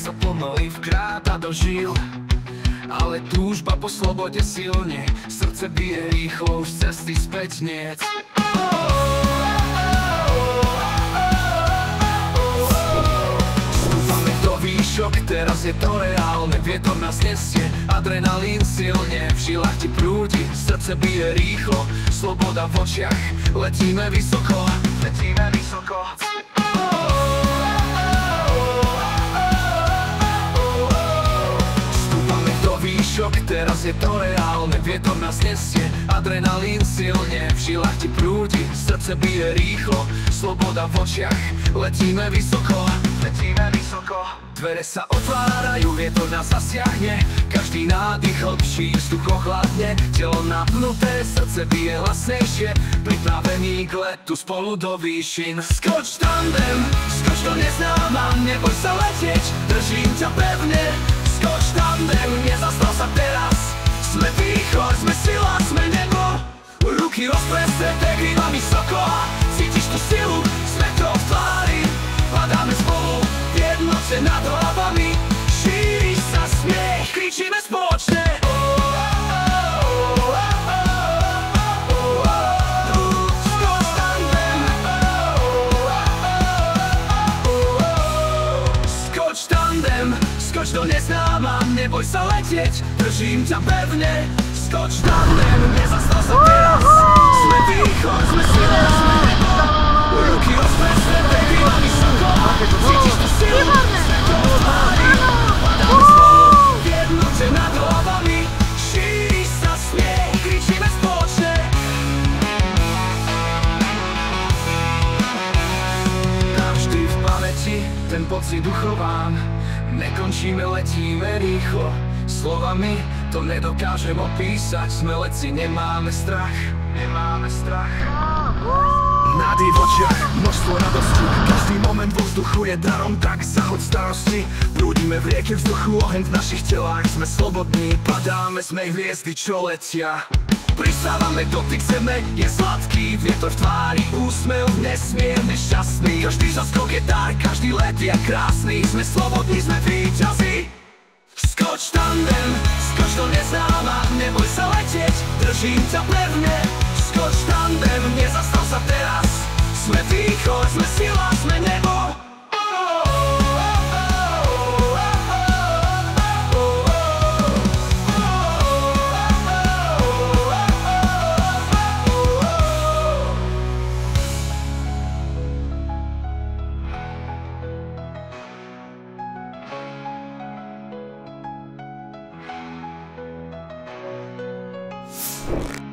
sa pomaly vkráta do žil. Ale túžba po slobode silne, srdce bije rýchlo, už cesty späť niet. Stúpame do výšok, teraz je to reálne. Vietor nás nesie, adrenalín silne, v žilách ti prúdi, srdce bije rýchlo, sloboda v očiach, letíme vysoko, letíme vysoko. Teraz je to reálne, vietor nás nesie, adrenalín silne, v žilách ti prúdi, srdce bije rýchlo, sloboda v očiach, letíme vysoko, letíme vysoko. Dvere sa otvárajú, vietor nás zasiahne, každý nádych hlbší, vzduch ochladne, telo napnuté, srdce bije hlasnejšie, pripravený k letu spolu do výšin. Skoč tandem, skoč do neznáma, neboj sa letieť, držím ťa pevne. Skoč tandem, nezastal sa teraz. Sme východ, sme sila, sme nebo. Ruky rozprestreté, krídla vysoko. Cítiš tú silu, svetlo v tvári. Padáme spolu, v jednote nad hlavami. Šíri sa smiech, kričíme spoločne. Skoč tandem. Skoč tandem. Skoč do neznáma, neboj sa letieť, držím ťa pevne. Skoč tandem, nezastal sa teraz. Sme východ, sme sila, sme nebo. Ruky rozprestreté, krídla vysoko. Cítiš tú silu, svetlo v tvári. Padáme spolu, v jednote nad hlavami. Šíri sa smiech, kričíme spoločne. Navždy v pamäti ten pocit uchovám. Nekončíme, letíme rýchlo. Slovami to nedokážem opísať. Sme letci, nemáme strach. Nemáme strach. Nádej v očiach, množstvo radosti. Každý moment vo vzduchu je darom, tak zahoď starosti. Prúdime v rieke vzduchu, oheň v našich telách. Sme slobodní, padáme, sme hviezdy, čo letia. Prisávame, dotyk zeme je sladký, vietor v tvári, úsmev nesmierne šťastný. Každý zaskok je dar, každý let je krásny. Sme slobodní, sme víťazi. Skoč tandem, skoč do neznáma, neboj sa letieť, držím ťa pevne. Skoč tandem, nezastal sa teraz. Sme východ, sme sila, sme nebo. You